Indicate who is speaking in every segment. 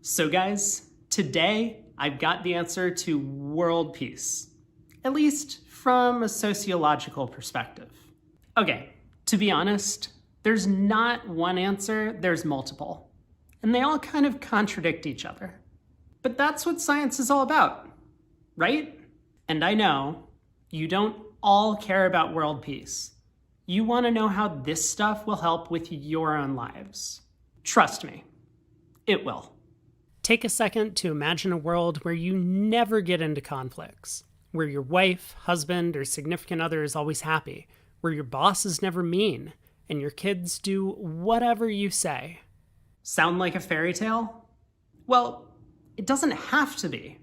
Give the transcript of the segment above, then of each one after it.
Speaker 1: So guys, today I've got the answer to world peace, at least from a sociological perspective. Okay, to be honest, there's not one answer, there's multiple, and they all kind of contradict each other. But that's what science is all about, right? And I know you don't all care about world peace. You want to know how this stuff will help with your own lives. Trust me, it will. Take a second to imagine a world where you never get into conflicts, where your wife, husband, or significant other is always happy, where your boss is never mean, and your kids do whatever you say. Sound like a fairy tale? Well, it doesn't have to be.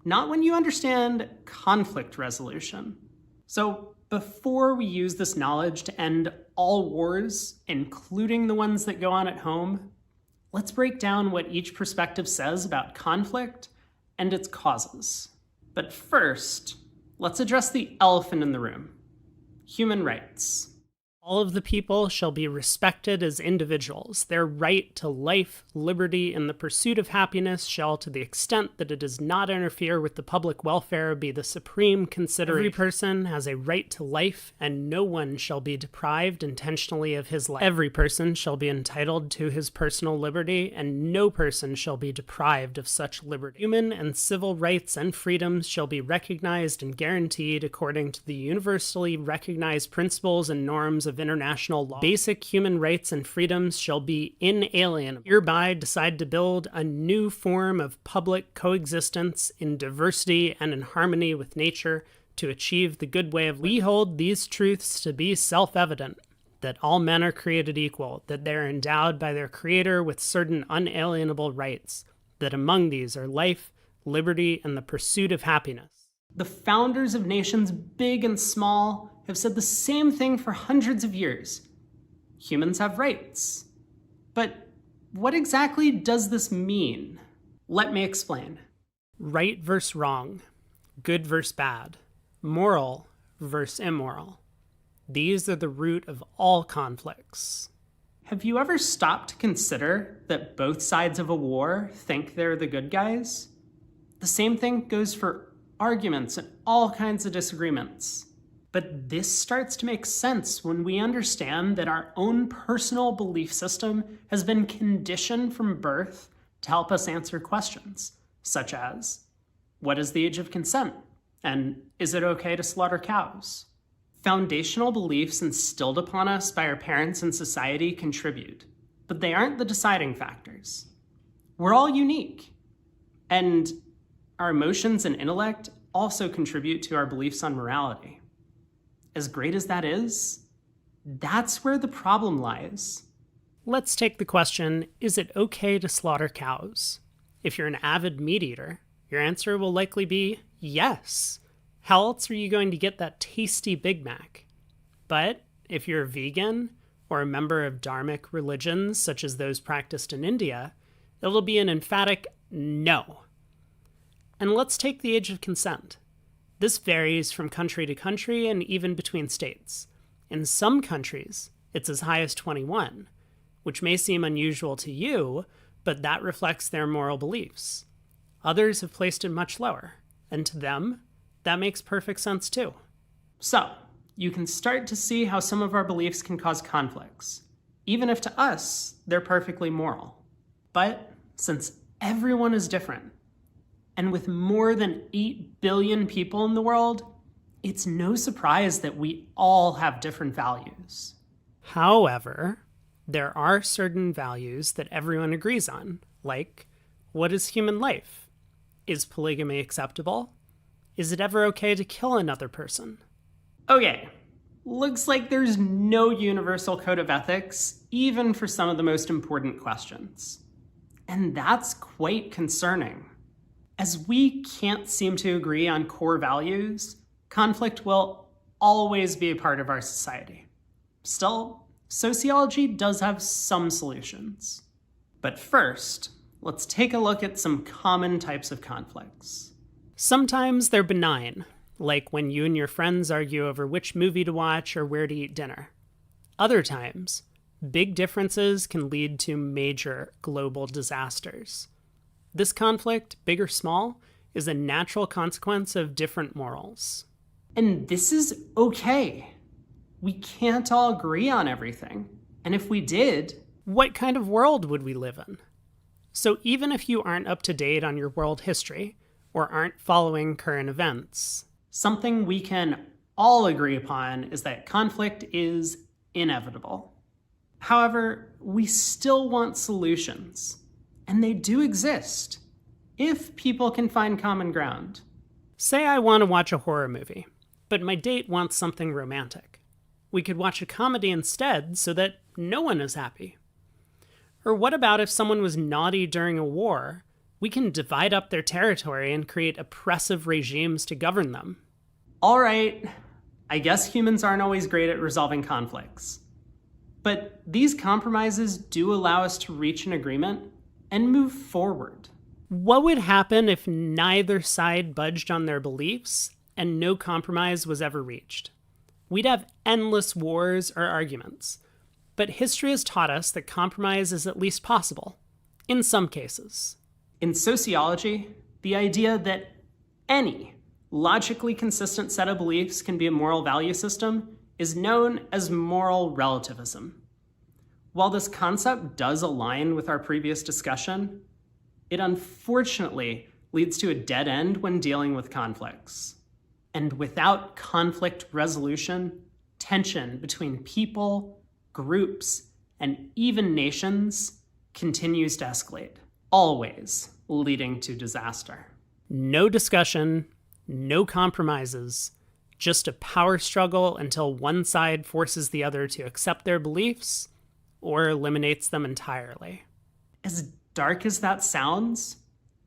Speaker 1: Not when you understand conflict resolution. So before we use this knowledge to end all wars, including the ones that go on at home, let's break down what each perspective says about conflict and its causes. But first, let's address the elephant in the room: human rights. All of the people shall be respected as individuals. Their right to life, liberty, and the pursuit of happiness shall, to the extent that it does not interfere with the public welfare, be the supreme consideration. Every person has a right to life, and no one shall be deprived intentionally of his life. Every person shall be entitled to his personal liberty, and no person shall be deprived of such liberty. Human and civil rights and freedoms shall be recognized and guaranteed according to the universally recognized principles and norms of international law. Basic human rights and freedoms shall be inalienable. Hereby decide to build a new form of public coexistence in diversity and in harmony with nature to achieve the good way of life. We hold these truths to be self-evident, that all men are created equal, that they are endowed by their Creator with certain unalienable rights, that among these are life, liberty, and the pursuit of happiness. The founders of nations, big and small, have said the same thing for hundreds of years. Humans have rights. But what exactly does this mean? Let me explain. Right versus wrong, good versus bad, moral versus immoral. These are the root of all conflicts. Have you ever stopped to consider that both sides of a war think they're the good guys? The same thing goes for arguments and all kinds of disagreements. But this starts to make sense when we understand that our own personal belief system has been conditioned from birth to help us answer questions, such as, what is the age of consent? And is it okay to slaughter cows? Foundational beliefs instilled upon us by our parents and society contribute, but they aren't the deciding factors. We're all unique, and our emotions and intellect also contribute to our beliefs on morality. As great as that is, that's where the problem lies. Let's take the question, is it okay to slaughter cows? If you're an avid meat eater, your answer will likely be yes. How else are you going to get that tasty Big Mac? But if you're a vegan or a member of dharmic religions such as those practiced in India, it'll be an emphatic no. And let's take the age of consent. This varies from country to country and even between states. In some countries, it's as high as 21, which may seem unusual to you, but that reflects their moral beliefs. Others have placed it much lower, and to them, that makes perfect sense too. So, you can start to see how some of our beliefs can cause conflicts, even if to us, they're perfectly moral. But since everyone is different, and with more than 8 billion people in the world, it's no surprise that we all have different values. However, there are certain values that everyone agrees on, like, what is human life? Is polygamy acceptable? Is it ever okay to kill another person? Okay, looks like there's no universal code of ethics, even for some of the most important questions. And that's quite concerning. As we can't seem to agree on core values, conflict will always be a part of our society. Still, sociology does have some solutions. But first, let's take a look at some common types of conflicts. Sometimes they're benign, like when you and your friends argue over which movie to watch or where to eat dinner. Other times, big differences can lead to major global disasters.
Speaker 2: This conflict, big or small, is a natural consequence of different morals.
Speaker 1: And this is okay. We can't all agree on everything. And if we did,
Speaker 2: what kind of world would we live in? So even if you aren't up to date on your world history, or aren't following current events,
Speaker 1: something we can all agree upon is that conflict is inevitable. However, we still want solutions, and they do exist, if people can find common ground.
Speaker 2: Say I want to watch a horror movie, but my date wants something romantic. We could watch a comedy instead so that no one is happy. Or what about if someone was naughty during a war? We can divide up their territory and create oppressive regimes to govern them.
Speaker 1: All right, I guess humans aren't always great at resolving conflicts. But these compromises do allow us to reach an agreement and move forward.
Speaker 2: What would happen if neither side budged on their beliefs and no compromise was ever reached? We'd have endless wars or arguments. But history has taught us that compromise is at least possible, in some cases.
Speaker 1: In sociology, the idea that any logically consistent set of beliefs can be a moral value system is known as moral relativism. While this concept does align with our previous discussion, it unfortunately leads to a dead end when dealing with conflicts. And without conflict resolution, tension between people, groups, and even nations continues to escalate, always leading to disaster.
Speaker 2: No discussion, no compromises, just a power struggle until one side forces the other to accept their beliefs or eliminates them entirely.
Speaker 1: As dark as that sounds,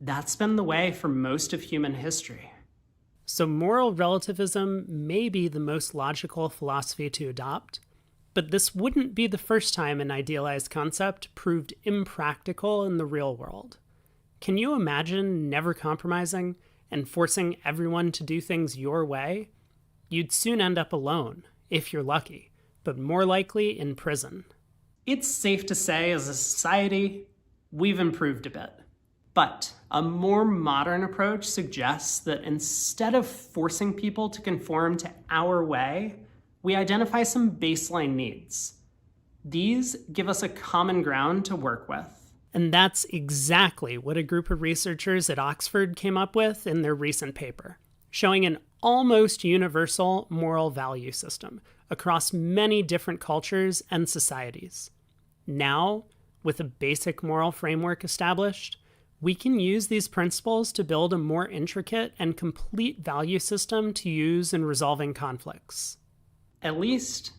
Speaker 1: that's been the way for most of human history.
Speaker 2: So moral relativism may be the most logical philosophy to adopt, but this wouldn't be the first time an idealized concept proved impractical in the real world. Can you imagine never compromising and forcing everyone to do things your way? You'd soon end up alone, if you're lucky, but more likely in prison.
Speaker 1: It's safe to say, as a society, we've improved a bit. But a more modern approach suggests that instead of forcing people to conform to our way, we identify some baseline needs. These give us a common ground to work with.
Speaker 2: And that's exactly what a group of researchers at Oxford came up with in their recent paper, showing an almost universal moral value system across many different cultures and societies. Now, with a basic moral framework established, we can use these principles to build a more intricate and complete value system to use in resolving conflicts.
Speaker 1: At least,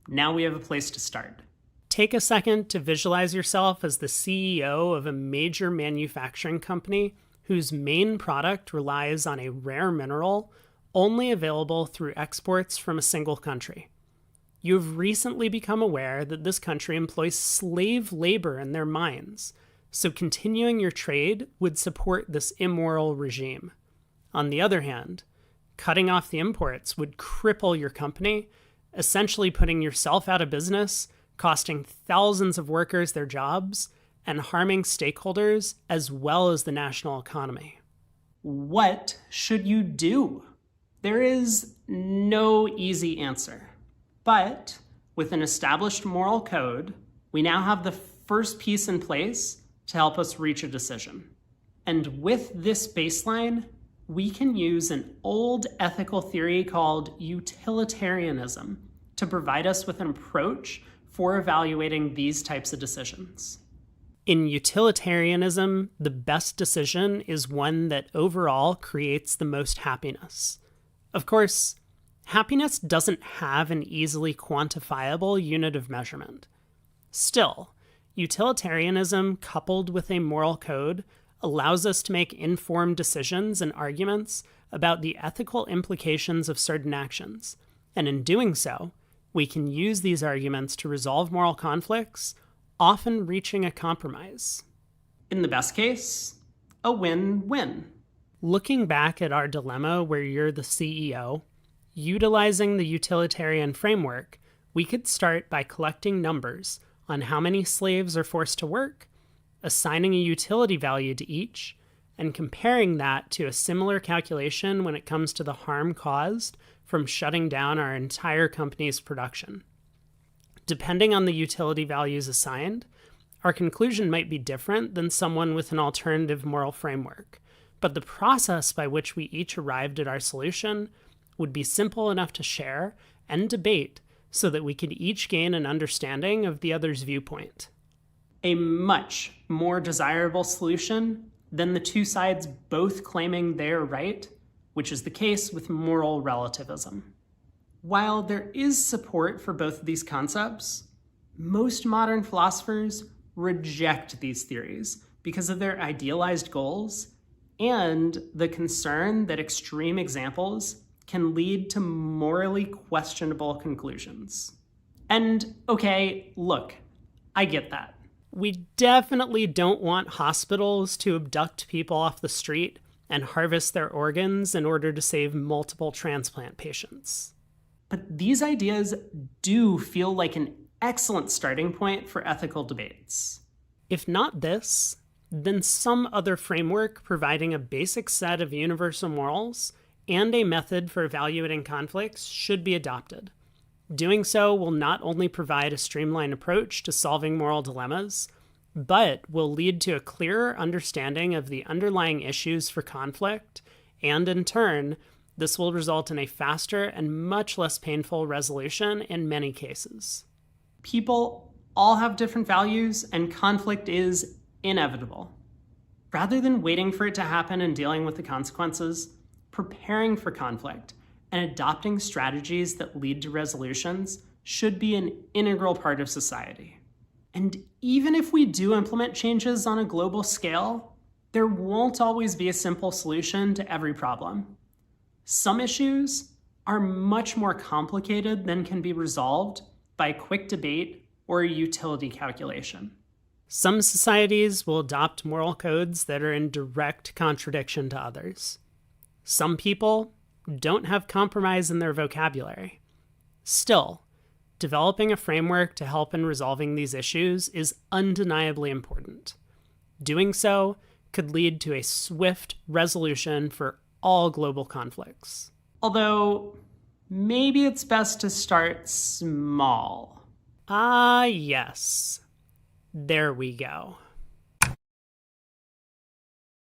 Speaker 1: now we have a place to start.
Speaker 2: Take a second to visualize yourself as the CEO of a major manufacturing company whose main product relies on a rare mineral only available through exports from a single country. You've recently become aware that this country employs slave labor in their mines, so continuing your trade would support this immoral regime. On the other hand, cutting off the imports would cripple your company, essentially putting yourself out of business, costing thousands of workers their jobs, and harming stakeholders as well as the national economy.
Speaker 1: What should you do? There is no easy answer. But with an established moral code, we now have the first piece in place to help us reach a decision. And with this baseline, we can use an old ethical theory called Utilitarianism to provide us with an approach for evaluating these types of decisions.
Speaker 2: In utilitarianism, the best decision is one that overall creates the most happiness. Of course, happiness doesn't have an easily quantifiable unit of measurement. Still, utilitarianism coupled with a moral code allows us to make informed decisions and arguments about the ethical implications of certain actions, and in doing so, we can use these arguments to resolve moral conflicts, often reaching a compromise.
Speaker 1: In the best case, a win-win.
Speaker 2: Looking back at our dilemma where you're the CEO, utilizing the utilitarian framework, we could start by collecting numbers on how many slaves are forced to work, assigning a utility value to each, and comparing that to a similar calculation when it comes to the harm caused from shutting down our entire company's production. Depending on the utility values assigned, our conclusion might be different than someone with an alternative moral framework, but the process by which we each arrived at our solution would be simple enough to share and debate so that we could each gain an understanding of the other's viewpoint.
Speaker 1: A much more desirable solution than the two sides both claiming they're right, which is the case with moral relativism. While there is support for both of these concepts, most modern philosophers reject these theories because of their idealized goals and the concern that extreme examples can lead to morally questionable conclusions. And okay, look, I get that.
Speaker 2: We definitely don't want hospitals to abduct people off the street and harvest their organs in order to save multiple transplant patients.
Speaker 1: But these ideas do feel like an excellent starting point for ethical debates.
Speaker 2: If not this, then some other framework providing a basic set of universal morals and a method for evaluating conflicts should be adopted. Doing so will not only provide a streamlined approach to solving moral dilemmas, but will lead to a clearer understanding of the underlying issues for conflict, and in turn, this will result in a faster and much less painful resolution in many cases.
Speaker 1: People all have different values, and conflict is inevitable. Rather than waiting for it to happen and dealing with the consequences, preparing for conflict and adopting strategies that lead to resolutions should be an integral part of society. And even if we do implement changes on a global scale, there won't always be a simple solution to every problem. Some issues are much more complicated than can be resolved by a quick debate or a utility calculation.
Speaker 2: Some societies will adopt moral codes that are in direct contradiction to others. Some people don't have compromise in their vocabulary. Still, developing a framework to help in resolving these issues is undeniably important. Doing so could lead to a swift resolution for all global conflicts.
Speaker 1: Although, maybe it's best to start small.
Speaker 2: Ah, yes. There we go.